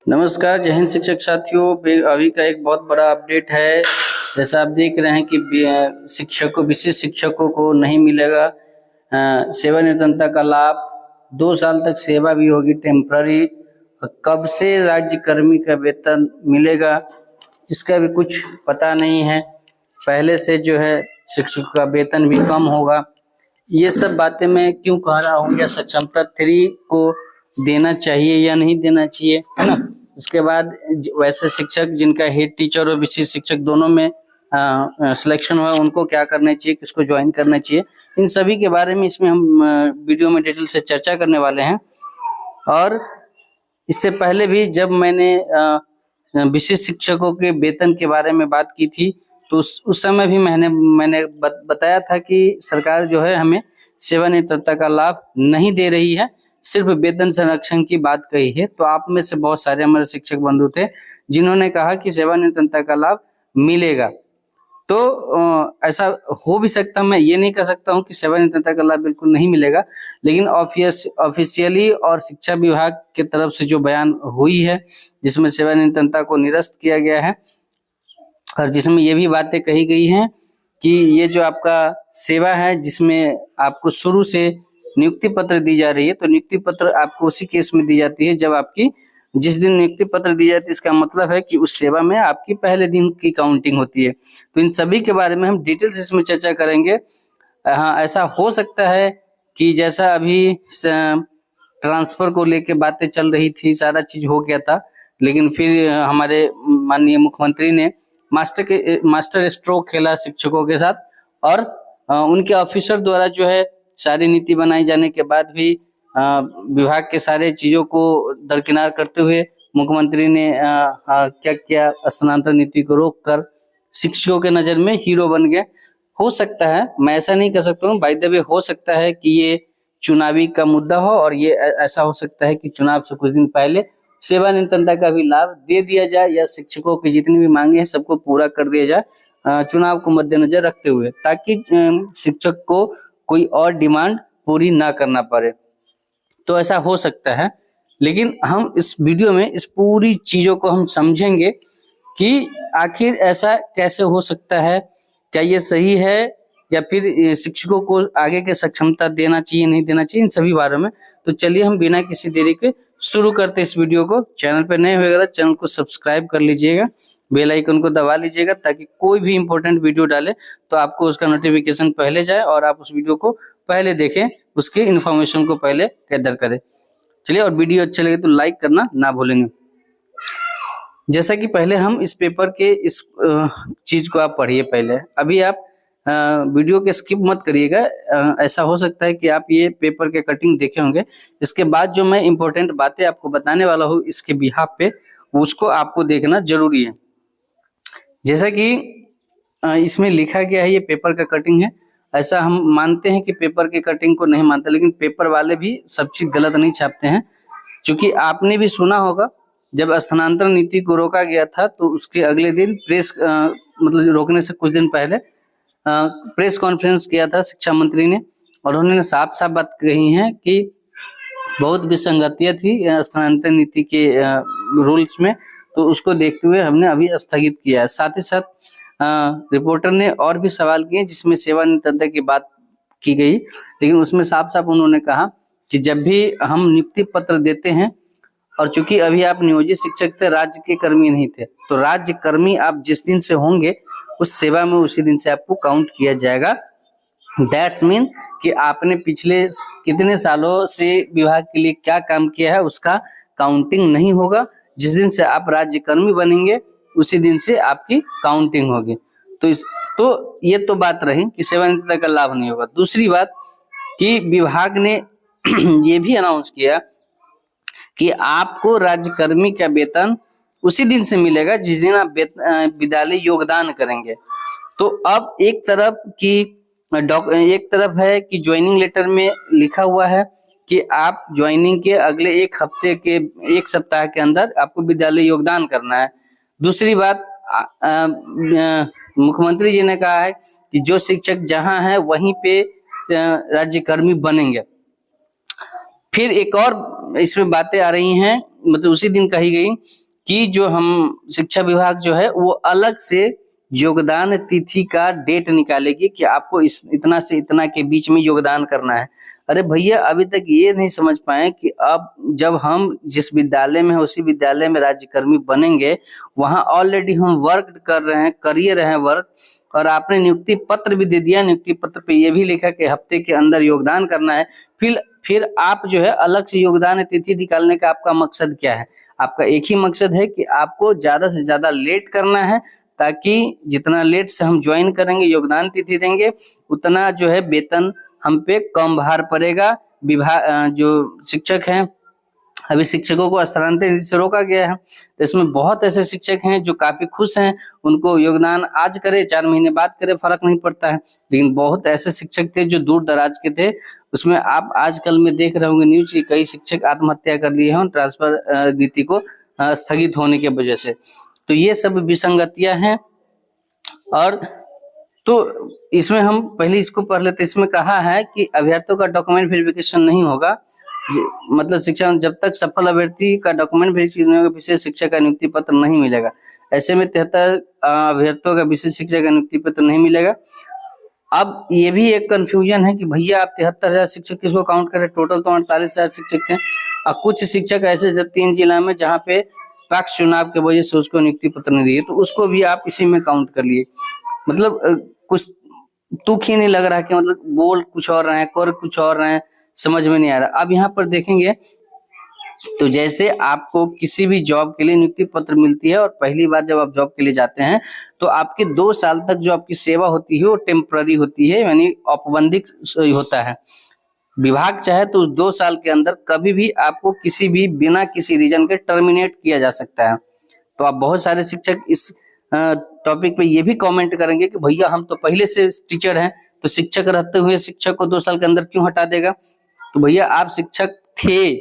नमस्कार, जय हिंद शिक्षक साथियों। अभी का एक बहुत बड़ा अपडेट है। जैसा आप देख रहे हैं कि विशेष शिक्षकों को नहीं मिलेगा सेवानिवृत्ति का लाभ। 2 साल तक सेवा भी होगी टेम्पररी। कब से राज्य कर्मी का वेतन मिलेगा इसका भी कुछ पता नहीं है। पहले से जो है शिक्षक का वेतन भी कम होगा। ये सब बातें मैं क्यों कह रहा हूँ, या सक्षमता 3 को देना चाहिए या नहीं देना चाहिए, है ना। उसके बाद वैसे शिक्षक जिनका हेड टीचर और विशेष शिक्षक दोनों में सिलेक्शन हुआ, उनको क्या करना चाहिए, किसको ज्वाइन करना चाहिए, इन सभी के बारे में इसमें हम वीडियो में डिटेल से चर्चा करने वाले हैं। और इससे पहले भी जब मैंने विशेष शिक्षकों के वेतन के बारे में बात की थी तो उस समय भी मैंने बताया था कि सरकार जो है हमें सेवानिवृत्ति का लाभ नहीं दे रही है, सिर्फ वेतन संरक्षण की बात कही है। तो आप में से बहुत सारे हमारे शिक्षक बंधु थे जिन्होंने कहा कि सेवानिवृत्ति का लाभ मिलेगा। तो ऐसा हो भी सकता, मैं ये नहीं कह सकता हूँ कि सेवानिवृत्ति का लाभ बिल्कुल नहीं मिलेगा, लेकिन ऑफिशियली और शिक्षा विभाग की तरफ से जो बयान हुई है जिसमें सेवानिवृत्ति को निरस्त किया गया है और जिसमें ये भी बातें कही गई हैं कि ये जो आपका सेवा है जिसमें आपको शुरू से नियुक्ति पत्र दी जा रही है, तो नियुक्ति पत्र आपको उसी केस में दी जाती है जब आपकी जिस दिन नियुक्ति पत्र दी जाती है, इसका मतलब है कि उस सेवा में आपकी पहले दिन की काउंटिंग होती है। तो इन सभी के बारे में हम डिटेल से इसमें चर्चा करेंगे। हाँ, ऐसा हो सकता है कि जैसा अभी ट्रांसफर को लेके बातें चल रही थी, सारा चीज हो गया था, लेकिन फिर हमारे माननीय मुख्यमंत्री ने मास्टर स्ट्रोक खेला शिक्षकों के साथ और उनके ऑफिसर द्वारा जो है सारी नीति बनाई जाने के बाद भी विभाग के सारे चीजों को दरकिनार करते हुए मुख्यमंत्री ने क्या किया, स्थानांतरण नीति को रोककर शिक्षकों के नजर में हीरो बन गए। हो सकता है, मैं ऐसा नहीं कह सकता हूँ, बाय द वे हो सकता है कि ये चुनावी का मुद्दा हो और ये ऐसा हो सकता है कि चुनाव से कुछ दिन पहले सेवानिवृत्ति का भी लाभ दे दिया जाए या शिक्षकों की जितनी भी मांगे हैं सबको पूरा कर दिया जाए चुनाव को मद्देनजर रखते हुए, ताकि शिक्षक को कोई और डिमांड पूरी ना करना पड़े। तो ऐसा हो सकता है, लेकिन हम इस वीडियो में इस पूरी चीजों को हम समझेंगे कि आखिर ऐसा कैसे हो सकता है, क्या ये सही है या फिर शिक्षकों को आगे के सक्षमता देना चाहिए नहीं देना चाहिए, इन सभी बारे में। तो चलिए हम बिना किसी देरी के शुरू करते इस वीडियो को। चैनल पर नए होगा तो चैनल को सब्सक्राइब कर लीजिएगा, बेल आइकन को दबा लीजिएगा ताकि कोई भी इंपॉर्टेंट वीडियो डाले तो आपको उसका नोटिफिकेशन पहले जाए और आप उस वीडियो को पहले देखें, उसके इन्फॉर्मेशन को पहले गैदर करें। चलिए, और वीडियो अच्छे लगे तो लाइक करना ना भूलेंगे। जैसा कि पहले हम इस पेपर के इस चीज को आप पढ़िए पहले, अभी आप वीडियो के स्किप मत करिएगा। ऐसा हो सकता है कि आप ये पेपर के कटिंग देखे होंगे, इसके बाद जो मैं इंपॉर्टेंट बातें आपको बताने वाला हूँ इसके बिहाफ पे, उसको आपको देखना जरूरी है। जैसा कि इसमें लिखा गया है ये पेपर का कटिंग है, ऐसा हम मानते हैं कि पेपर के कटिंग को नहीं मानते, लेकिन पेपर वाले भी सब चीज गलत नहीं छापते हैं। क्योंकि आपने भी सुना होगा जब स्थानांतरण नीति को रोका गया था तो उसके अगले दिन मतलब रोकने से कुछ दिन पहले प्रेस कॉन्फ्रेंस किया था शिक्षा मंत्री ने, और उन्होंने साफ साफ बात कही है कि बहुत विसंगतियां थी स्थानांतरण नीति के रूल्स में, तो उसको देखते हुए हमने अभी स्थगित किया है। साथ ही साथ रिपोर्टर ने और भी सवाल किए जिसमें सेवानिवृत्ति की बात की गई, लेकिन उसमें साफ साफ उन्होंने कहा कि जब भी हम नियुक्ति पत्र देते हैं, और चूंकि अभी आप नियोजित शिक्षक थे, राज्य के कर्मी नहीं थे, तो राज्य कर्मी आप जिस दिन से होंगे उस सेवा में उसी दिन से आपको काउंट किया जाएगा। दैट्स मीन कि आपने पिछले कितने सालों से विभाग के लिए क्या काम किया है उसका काउंटिंग नहीं होगा। जिस दिन से आप राज्य कर्मी बनेंगे उसी दिन से आपकी काउंटिंग होगी। तो ये तो बात रही कि सेवानिवृत्ति का लाभ नहीं होगा। दूसरी बात कि विभाग ने ये भी अनाउंस किया कि आपको राज्यकर्मी का वेतन उसी दिन से मिलेगा जिस दिन आप विद्यालय योगदान करेंगे। तो अब एक तरफ है कि ज्वाइनिंग लेटर में लिखा हुआ है कि आप ज्वाइनिंग के अगले एक सप्ताह के अंदर आपको विद्यालय योगदान करना है। दूसरी बात, मुख्यमंत्री जी ने कहा है कि जो शिक्षक जहां है वहीं पे राज्यकर्मी बनेंगे। फिर एक और इसमें बातें आ रही हैं मतलब उसी दिन कही गई कि जो हम शिक्षा विभाग जो है वो अलग से योगदान तिथि का डेट निकालेगी कि आपको इस इतना से इतना के बीच में योगदान करना है। अरे भैया, अभी तक ये नहीं समझ पाए कि अब जब हम जिस विद्यालय में है उसी विद्यालय में राज्यकर्मी बनेंगे, वहां ऑलरेडी हम वर्क कर रहे हैं, करिए रहे हैं वर्क, और आपने नियुक्ति पत्र भी दे दिया। नियुक्ति पत्र पे ये भी लिखा कि हफ्ते के अंदर योगदान करना है। फिर आप जो है अलग से योगदान तिथि निकालने का आपका मकसद क्या है? आपका एक ही मकसद है कि आपको ज्यादा से ज्यादा लेट करना है, ताकि जितना लेट से हम ज्वाइन करेंगे, योगदान तिथि देंगे, उतना जो है वेतन हम पे कम भार पड़ेगा। विभाग जो शिक्षक हैं, अभी शिक्षकों को स्थानांतरित से रोका गया है, तो इसमें बहुत ऐसे शिक्षक हैं जो काफी खुश हैं, उनको योगदान आज करे 4 महीने बाद करे फर्क नहीं पड़ता है। लेकिन बहुत ऐसे शिक्षक थे जो दूर दराज के थे, उसमें आप आजकल में देख रहे होंगे न्यूज की कई शिक्षक आत्महत्या कर लिए हैं ट्रांसफर नीति को स्थगित होने की वजह से। तो ये सब विसंगतियां हैं। और तो इसमें हम पहले इसको पढ़ लेते। इसमें कहा है कि अभ्यर्थियों का डॉक्यूमेंट वेरिफिकेशन नहीं होगा, मतलब शिक्षा जब तक सफल अभ्यर्थी का डॉक्यूमेंट वेरिफिकेशन नहीं होगा, विशेष शिक्षक का नियुक्ति पत्र नहीं मिलेगा। ऐसे में 73 अभ्यर्थियों का विशेष शिक्षक का नियुक्ति पत्र नहीं मिलेगा। अब ये भी एक कंफ्यूजन है कि भैया आप 73,000 शिक्षक किसको काउंट करें? टोटल तो 48,000 शिक्षक हैं, और कुछ शिक्षक ऐसे 3 जिला में जहाँ पे पक्ष चुनाव के वजह से उसको नियुक्ति पत्र नहीं दिए, तो उसको भी आप इसी में काउंट कर लिए। मतलब कुछ तुक ही नहीं लग रहा कि मतलब बोल कुछ और रहे हैं, कर कुछ और रहे हैं, समझ में नहीं आ रहा। अब यहाँ पर देखेंगे तो जैसे आपको किसी भी जॉब के लिए नियुक्ति पत्र मिलती है, और पहली बार जब आप जॉब के लिए जाते हैं तो आपके 2 साल तक जो आपकी सेवा होती है वो टेम्पररी होती है, यानी औपबंधिक होता है। विभाग चाहे तो 2 साल के अंदर कभी भी आपको किसी भी बिना किसी रीजन के टर्मिनेट किया जा सकता है। तो आप बहुत सारे शिक्षक इस टॉपिक पे ये भी कमेंट करेंगे कि भैया हम तो पहले से टीचर हैं, तो शिक्षक रहते हुए शिक्षक को 2 साल के अंदर क्यों हटा देगा? तो भैया आप शिक्षक थे,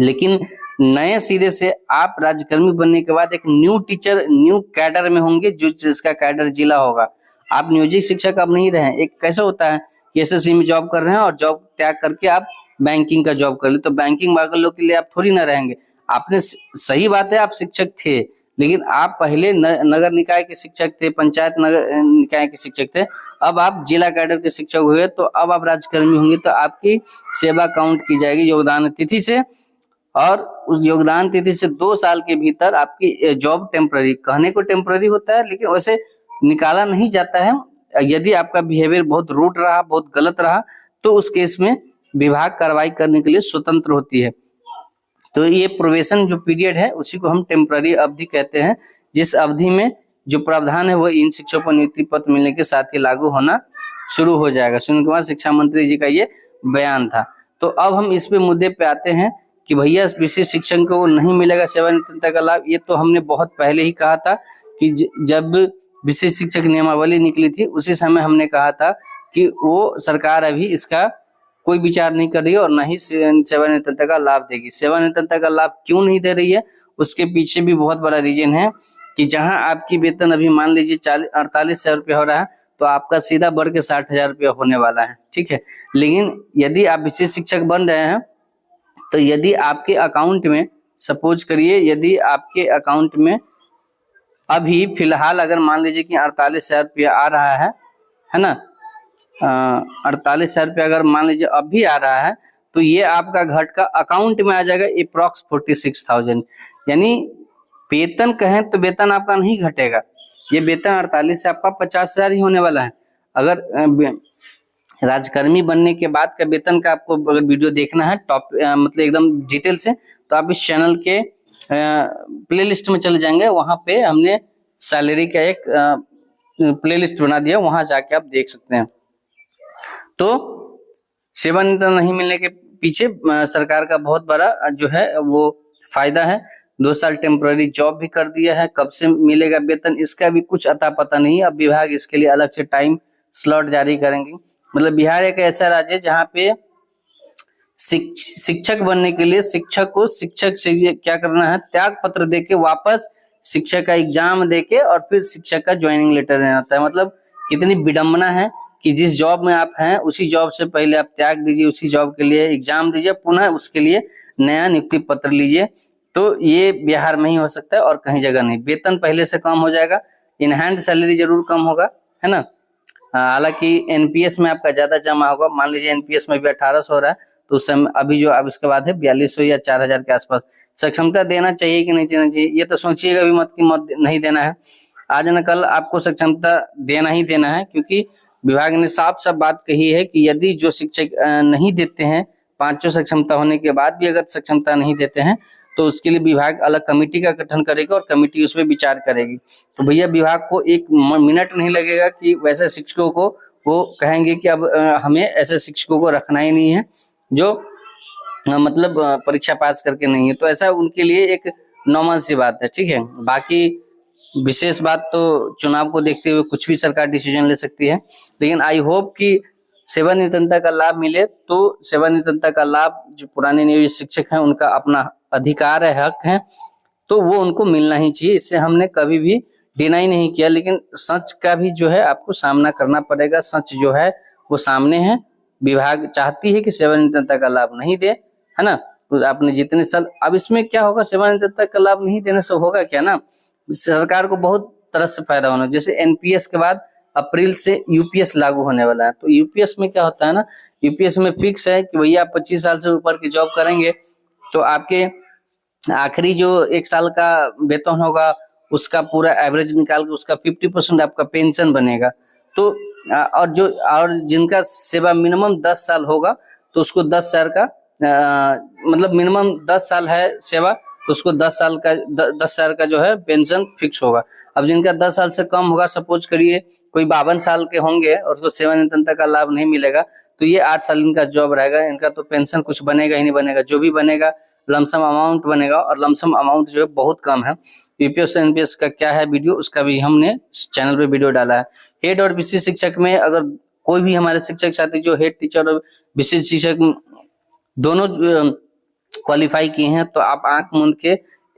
लेकिन नए सिरे से आप राज्यकर्मी बनने के बाद एक न्यू टीचर न्यू कैडर में होंगे, जो जिसका कैडर जिला होगा। आप नियोजित शिक्षक अब नहीं रहे। एक कैसे होता है कि एसएससी में जॉब कर रहे हैं और जॉब त्याग करके आप बैंकिंग का जॉब कर ले, तो बैंकिंग वालों के लिए आप थोड़ी ना रहेंगे। आपने सही बात है आप शिक्षक थे, लेकिन आप पहले नगर निकाय के शिक्षक थे, पंचायत नगर निकाय के शिक्षक थे, अब आप जिला कैडर के शिक्षक हुए, तो अब आप राज्यकर्मी होंगे, तो आपकी सेवा काउंट की जाएगी योगदान तिथि से। और उस योगदान तिथि से 2 साल के भीतर आपकी जॉब टेम्पररी, कहने को टेम्पररी होता है लेकिन वैसे निकाला नहीं जाता है। यदि आपका बिहेवियर बहुत रूड रहा, बहुत गलत रहा, तो उस केस में विभाग कार्रवाई करने के लिए स्वतंत्र होती है। तो ये प्रोबेशन जो पीरियड है उसी को हम टेम्पररी अवधि कहते हैं, जिस अवधि में जो प्रावधान है वो इन शिक्षकों को नियुक्ति पत्र मिलने के साथ ही लागू होना शुरू हो जाएगा। सुनील कुमार शिक्षा मंत्री जी का ये बयान था। तो अब हम इस पे मुद्दे पे आते हैं कि भैया विशेष शिक्षक को नहीं मिलेगा सेवानिवृत्ति का लाभ। ये तो हमने बहुत पहले ही कहा था कि जब विशेष शिक्षक नियमावली निकली थी उसी समय हमने कहा था कि वो सरकार अभी इसका कोई विचार नहीं कर रही है और न ही सेवानिवृत्ति का लाभ देगी। सेवानिवृत्ति का लाभ क्यों नहीं दे रही है, उसके पीछे भी बहुत बड़ा रीजन है कि जहां आपकी वेतन अभी मान लीजिए 48,000 रुपया हो रहा है, तो आपका सीधा बढ़ के 60,000 रुपया होने वाला है, ठीक है। लेकिन यदि आप विशेष शिक्षक बन रहे हैं, तो यदि आपके अकाउंट में सपोज करिए, यदि आपके अकाउंट में अभी फिलहाल अगर मान लीजिए कि 48,000 रुपया आ रहा है ना, 48,000 रुपया अगर मान लीजिए अभी आ रहा है, तो ये आपका घट का अकाउंट में आ जाएगा अप्रॉक्स 46,000। यानी वेतन कहें तो वेतन आपका नहीं घटेगा, ये वेतन 48 से आपका 50,000 ही होने वाला है। अगर राजकर्मी बनने के बाद का वेतन का आपको अगर वीडियो देखना है टॉप मतलब एकदम डिटेल से, तो आप इस चैनल के प्लेलिस्ट में चले जाएंगे, वहां पे हमने सैलरी का एक प्लेलिस्ट बना दिया, वहां जाके आप देख सकते हैं। तो सेवानिवृत्ति नहीं मिलने के पीछे सरकार का बहुत बड़ा जो है वो फायदा है। 2 साल टेम्पररी जॉब भी कर दिया है, कब से मिलेगा वेतन इसका भी कुछ अता पता नहीं। अब विभाग इसके लिए अलग से टाइम स्लॉट जारी करेंगे। मतलब बिहार एक ऐसा राज्य है जहाँ पे शिक्षक बनने के लिए शिक्षक को शिक्षक से क्या करना है, त्याग पत्र देके वापस शिक्षक का एग्जाम देके और फिर शिक्षक का ज्वाइनिंग लेटर लेना होता है। मतलब कितनी विडंबना है कि जिस जॉब में आप हैं उसी जॉब से पहले आप त्याग दीजिए, उसी जॉब के लिए एग्जाम दीजिए, पुनः उसके लिए नया नियुक्ति पत्र लीजिए। तो ये बिहार में ही हो सकता है और कहीं जगह नहीं। वेतन पहले से कम हो जाएगा, इन हैंड सैलरी जरूर कम होगा, है ना। हालांकि एनपीएस में आपका ज्यादा जमा होगा। मान लीजिए एनपीएस में भी 1800 हो रहा है, तो उस समय अभी जो अब इसके बाद है 4200 या 4000 के आसपास। सक्षमता देना चाहिए कि नहीं देना चाहिए, ये तो सोचिएगा भी मत कि मत नहीं देना है। आज न कल आपको सक्षमता देना ही देना है, क्योंकि विभाग ने साफ साफ बात कही है कि यदि जो शिक्षक नहीं देते हैं, पांचों सक्षमता होने के बाद भी अगर सक्षमता नहीं देते हैं, तो उसके लिए विभाग अलग कमेटी का गठन करेगा और कमेटी उस पर विचार करेगी। तो भैया विभाग को एक मिनट नहीं लगेगा कि वैसे शिक्षकों को वो कहेंगे कि अब हमें ऐसे शिक्षकों को रखना ही नहीं है जो मतलब परीक्षा पास करके नहीं है। तो ऐसा उनके लिए एक नॉर्मल सी बात है, ठीक है। बाकी विशेष बात तो चुनाव को देखते हुए कुछ भी सरकार डिसीजन ले सकती है, लेकिन आई होप कि सेवानिवृत्तता का लाभ मिले। तो सेवानिवृत्तता का लाभ जो पुराने नियोजित शिक्षक हैं उनका अपना अधिकार है, हक है, तो वो उनको मिलना ही चाहिए। इससे हमने कभी भी डिनाई नहीं किया, लेकिन सच का भी जो है आपको सामना करना पड़ेगा। सच जो है वो सामने है। विभाग चाहती है कि सेवानिवृत्तता का लाभ नहीं दे, है ना। तो आपने जितने साल, अब इसमें क्या होगा, सेवानिवृत्तता का लाभ नहीं देने से होगा क्या ना, सरकार को बहुत तरह से फायदा होना। जैसे एनपीएस के बाद अप्रैल से यूपीएस लागू होने वाला है। तो यूपीएस में क्या होता है ना, यूपीएस में फिक्स है कि भैया आप 25 साल से ऊपर की जॉब करेंगे तो आपके आखिरी जो 1 साल का वेतन होगा उसका पूरा एवरेज निकाल के उसका 50% आपका पेंशन बनेगा। तो और जिनका सेवा मिनिमम 10 साल होगा तो उसको 10 साल का मतलब मिनिमम 10 साल है सेवा, तो उसको 10 साल का जो है पेंशन फिक्स होगा। अब जिनका 10 साल से कम होगा, सपोज करिए कोई 52 साल के होंगे और उसको सेवानिवृत्तता का लाभ नहीं मिलेगा, तो ये 8 साल इनका जॉब रहेगा, इनका तो पेंशन कुछ बनेगा ही नहीं बनेगा। जो भी बनेगा लमसम अमाउंट बनेगा, और लमसम अमाउंट जो है बहुत कम है। यूपीएस और एनपीएस का क्या है वीडियो, उसका भी हमने चैनल पे वीडियो डाला है। हेड और विशिष्ट शिक्षक में अगर कोई भी हमारे शिक्षक साथी जो हेड टीचर और विशिष्ट शिक्षक दोनों क्वालिफाई किए हैं, तो आप आंख मूंद के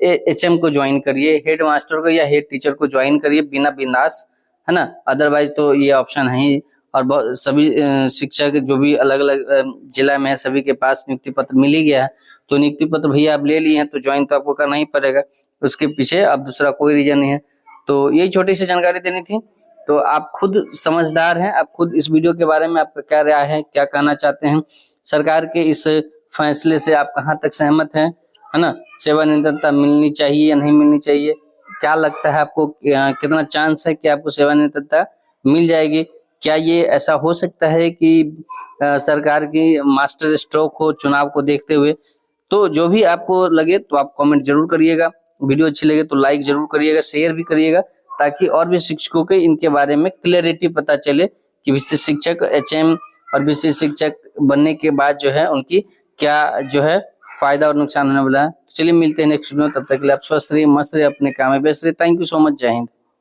एचएम को ज्वाइन करिए, हेड मास्टर को या हेड टीचर को ज्वाइन करिए बिना बिंदास, है ना। अदरवाइज तो ये ऑप्शन है ही। और सभी शिक्षक जो भी अलग अलग जिला में है सभी के पास नियुक्ति पत्र मिल ही गया है। तो नियुक्ति पत्र भैया आप ले लिए हैं तो ज्वाइन तो आपको करना ही पड़ेगा, उसके पीछे अब दूसरा कोई रीजन नहीं है। तो यही छोटी सी जानकारी देनी थी। तो आप खुद समझदार हैं, आप खुद इस वीडियो के बारे में आपका क्या राय है, क्या कहना चाहते हैं, सरकार के इस फैसले से आप कहाँ तक सहमत हैं, है ना। सेवानिवृत्तता मिलनी चाहिए या नहीं मिलनी चाहिए, क्या लगता है आपको, कितना चांस है कि आपको सेवानिवृत्तता मिल जाएगी। क्या ये ऐसा हो सकता है कि सरकार की मास्टर स्ट्रोक हो चुनाव को देखते हुए। तो जो भी आपको लगे तो आप कमेंट जरूर करिएगा, वीडियो अच्छी लगे तो लाइक जरूर करिएगा, शेयर भी करिएगा, ताकि और भी शिक्षकों के इनके बारे में क्लैरिटी पता चले कि विशिष्ट शिक्षक एचएम और विशिष्ट शिक्षक बनने के बाद जो है उनकी क्या जो है फायदा और नुकसान होने वाला है। चलिए मिलते हैं नेक्स्ट वीडियो में, तब तक के लिए आप स्वस्थ रहिए, मस्त रहिए, अपने काम में व्यस्त रहिए। थैंक यू सो मच, जय हिंद।